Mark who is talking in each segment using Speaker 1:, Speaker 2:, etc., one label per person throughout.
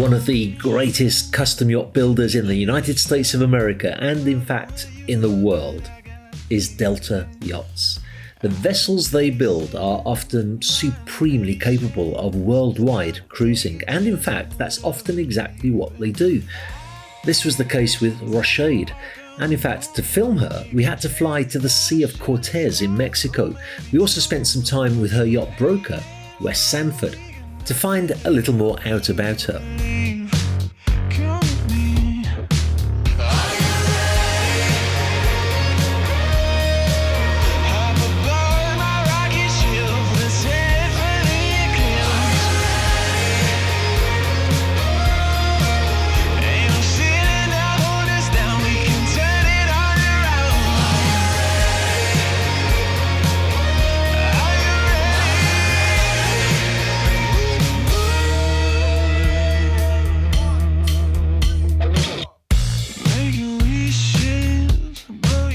Speaker 1: One of the greatest custom yacht builders in the United States of America, and in fact in the world, is Delta Yachts. The vessels they build are often supremely capable of worldwide cruising, and in fact that's often exactly what they do. This was the case with Rochade, and in fact to film her we had to fly to the Sea of Cortez in Mexico. We also spent some time with her yacht broker, Wes Sanford, to find a little more out about her.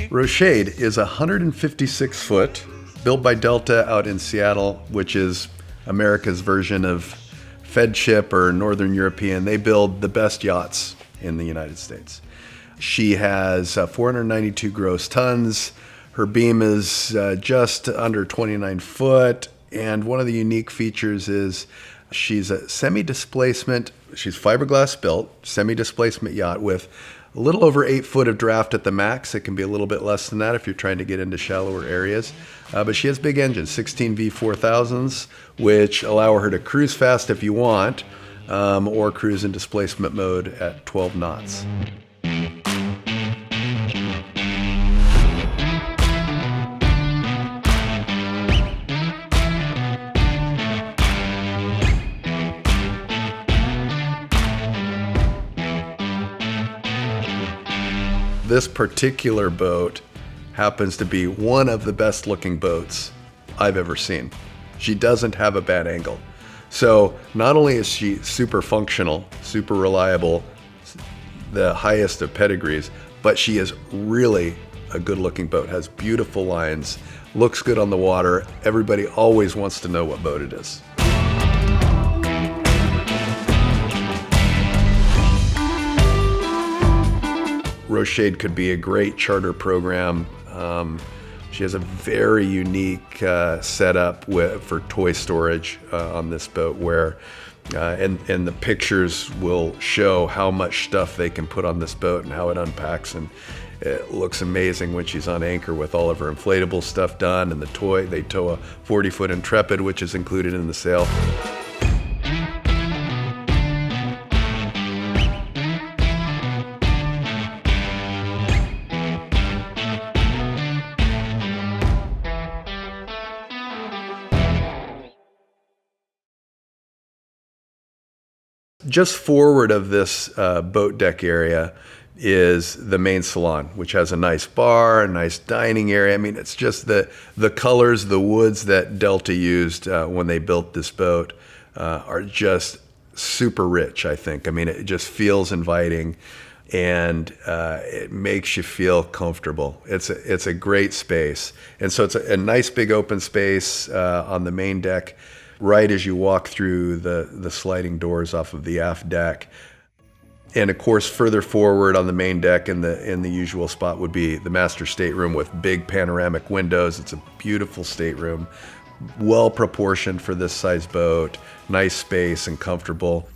Speaker 2: Rochade is 156 foot, built by Delta out in Seattle, which is America's version of Fedship or Northern European. They build the best yachts in the United States. She has 492 gross tons. Her beam is just under 29 foot. And one of the unique features is she's a semi-displacement, she's fiberglass built, semi-displacement yacht with a little over 8 foot of draft at the max. It can be a little bit less than that if you're trying to get into shallower areas. But she has big engines, 16 V4000s, which allow her to cruise fast if you want, or cruise in displacement mode at 12 knots. This particular boat happens to be one of the best looking boats I've ever seen. She doesn't have a bad angle. So not only is she super functional, super reliable, the highest of pedigrees, but she is really a good looking boat, has beautiful lines, looks good on the water. Everybody always wants to know what boat it is. Rochade could be a great charter program. She has a very unique setup for toy storage on this boat where, and the pictures will show how much stuff they can put on this boat and how it unpacks, and it looks amazing when she's on anchor with all of her inflatable stuff done, and they tow a 40-foot Intrepid, which is included in the sale. Just forward of this boat deck area is the main salon, which has a nice bar, a nice dining area. I mean, it's just the colors, the woods that Delta used when they built this boat are just super rich, I think. I mean, it just feels inviting, and it makes you feel comfortable. It's a great space. And so it's a nice big open space on the main deck, right as you walk through the sliding doors off of the aft deck. And of course, further forward on the main deck in the usual spot would be the master stateroom with big panoramic windows. It's a beautiful stateroom, well proportioned for this size boat, nice space and comfortable.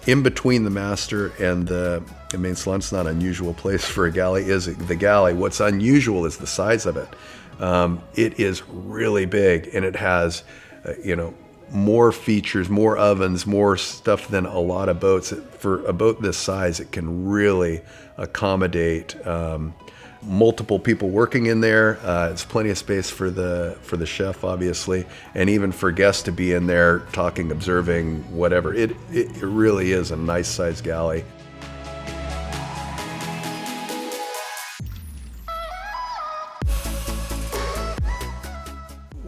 Speaker 2: In between the master and the main salon, it's not an unusual place for a galley, is the galley. What's unusual is the size of it. It is really big, and it has, more features, more ovens, more stuff than a lot of boats. For a boat this size, it can really accommodate multiple people working in there. It's plenty of space for the chef, obviously, and even for guests to be in there talking, observing, whatever. It really is a nice sized galley.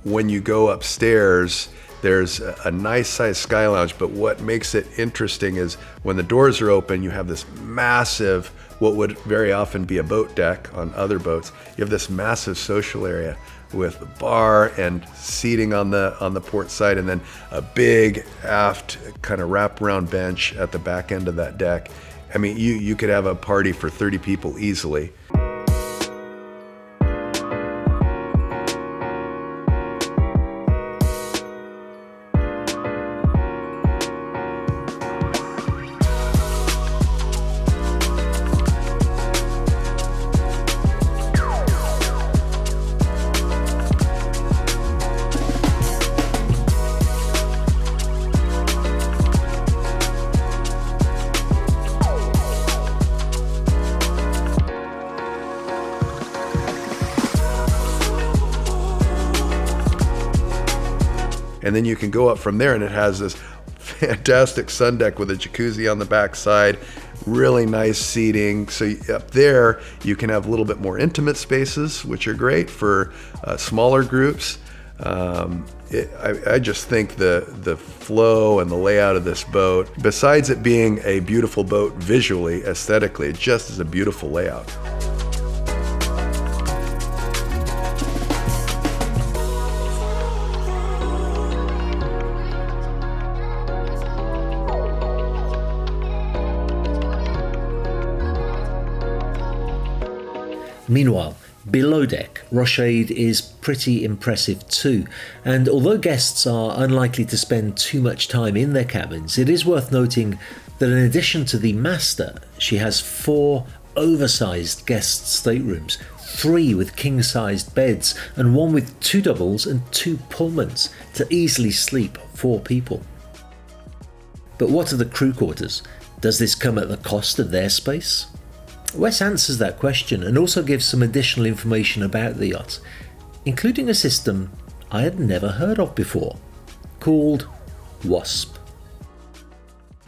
Speaker 2: when you go upstairs, there's a nice sized sky lounge, but what makes it interesting is when the doors are open, you have this massive, what would very often be a boat deck on other boats. You have this massive social area with a bar and seating on the port side, and then a big aft kind of wraparound bench at the back end of that deck. I mean, you could have a party for 30 people easily. And then you can go up from there, and it has this fantastic sun deck with a jacuzzi on the back side, really nice seating. So up there, you can have a little bit more intimate spaces, which are great for smaller groups. I just think the flow and the layout of this boat, besides it being a beautiful boat visually, aesthetically, it just is a beautiful layout.
Speaker 1: Meanwhile, below deck, Rochade is pretty impressive too, and although guests are unlikely to spend too much time in their cabins, it is worth noting that in addition to the master, she has 4 oversized guest staterooms, 3 with king-sized beds, and 1 with 2 doubles and 2 pullmans to easily sleep 4 people. But what are the crew quarters? Does this come at the cost of their space? Wes answers that question and also gives some additional information about the yacht, including a system I had never heard of before, called WASP.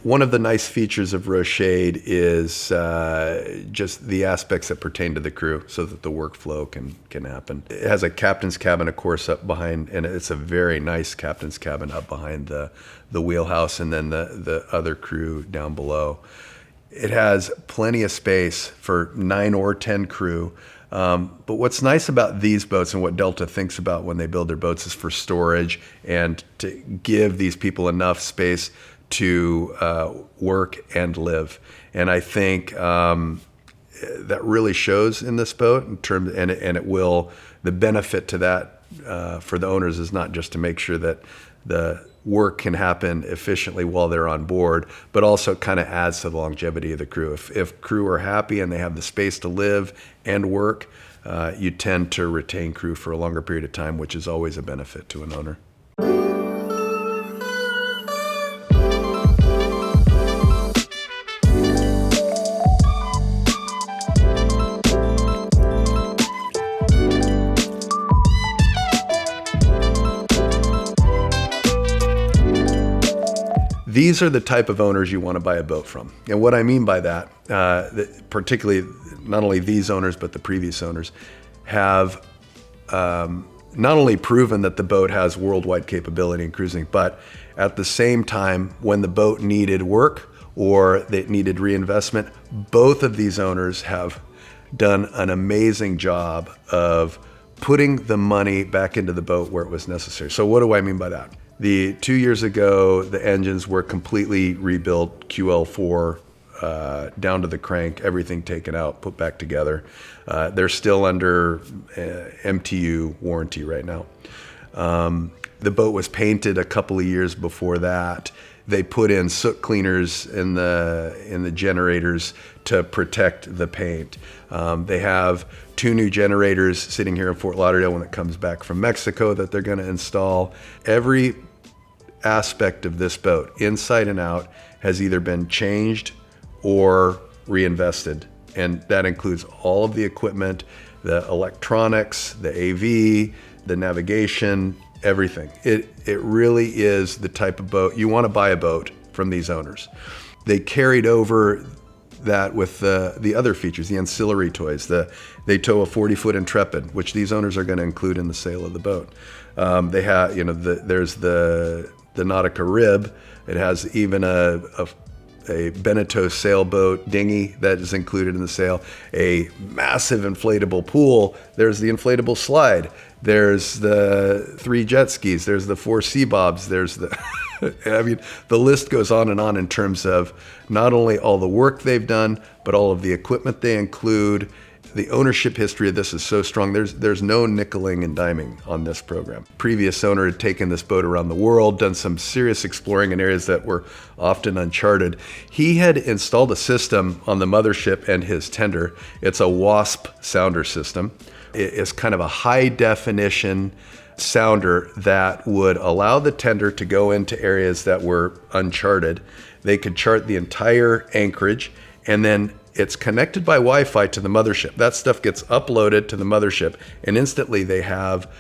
Speaker 2: One of the nice features of Rochade is just the aspects that pertain to the crew so that the workflow can happen. It has a captain's cabin, of course, up behind, and it's a very nice captain's cabin up behind the wheelhouse, and then the other crew down below. It has plenty of space for 9 or 10 crew. But what's nice about these boats and what Delta thinks about when they build their boats is for storage and to give these people enough space to work and live. And I think that really shows in this boat in terms, and it will, the benefit to that for the owners is not just to make sure that the work can happen efficiently while they're on board, but also kind of adds to the longevity of the crew. If crew are happy and they have the space to live and work, you tend to retain crew for a longer period of time, which is always a benefit to an owner. These are the type of owners you want to buy a boat from. And what I mean by that, particularly not only these owners, but the previous owners, have not only proven that the boat has worldwide capability in cruising, but at the same time, when the boat needed work or it needed reinvestment, both of these owners have done an amazing job of putting the money back into the boat where it was necessary. So what do I mean by that? 2 years ago, the engines were completely rebuilt, QL4, down to the crank, everything taken out, put back together. They're still under MTU warranty right now. The boat was painted a couple of years before that. They put in soot cleaners in the generators to protect the paint. They have 2 new generators sitting here in Fort Lauderdale when it comes back from Mexico that they're going to install. Every aspect of this boat, inside and out, has either been changed or reinvested. And that includes all of the equipment, the electronics, the AV, the navigation, everything. It really is the type of boat you want to buy a boat from these owners. They carried over that with the other features, the ancillary toys. They tow a 40-foot Intrepid, which these owners are going to include in the sale of the boat. They have, there's the Nautica rib. It has even a Beneteau sailboat dinghy that is included in the sale. A massive inflatable pool. There's the inflatable slide. There's the 3 jet skis. There's the 4 sea bobs. There's the, I mean, the list goes on in terms of not only all the work they've done, but all of the equipment they include. The ownership history of this is so strong. There's no nickeling and diming on this program. Previous owner had taken this boat around the world, done some serious exploring in areas that were often uncharted. He had installed a system on the mothership and his tender. It's a WASP sounder system. It's kind of a high definition sounder that would allow the tender to go into areas that were uncharted. They could chart the entire anchorage, and then it's connected by Wi-Fi to the mothership. That stuff gets uploaded to the mothership, and instantly they have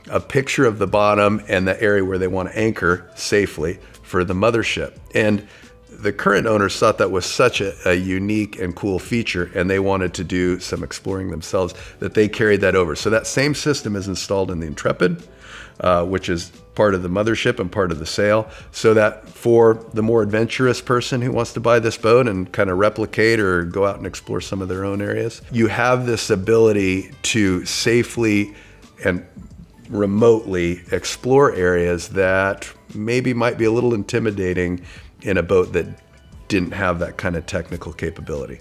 Speaker 2: a picture of the bottom and the area where they want to anchor safely for the mothership. And the current owners thought that was such a unique and cool feature, and they wanted to do some exploring themselves, that they carried that over. So that same system is installed in the Intrepid, which is part of the mothership and part of the sale, so that for the more adventurous person who wants to buy this boat and kind of replicate or go out and explore some of their own areas, you have this ability to safely and remotely explore areas that maybe might be a little intimidating in a boat that didn't have that kind of technical capability.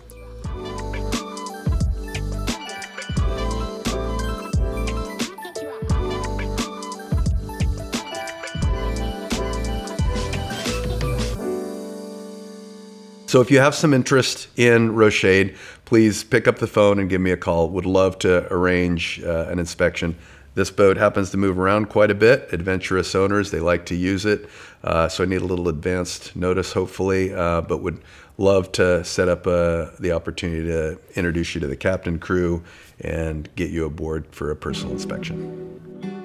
Speaker 2: So if you have some interest in Rochade, please pick up the phone and give me a call. Would love to arrange an inspection. This boat happens to move around quite a bit. Adventurous owners, they like to use it. So I need a little advanced notice, hopefully, but would love to set up the opportunity to introduce you to the captain, crew, and get you aboard for a personal inspection.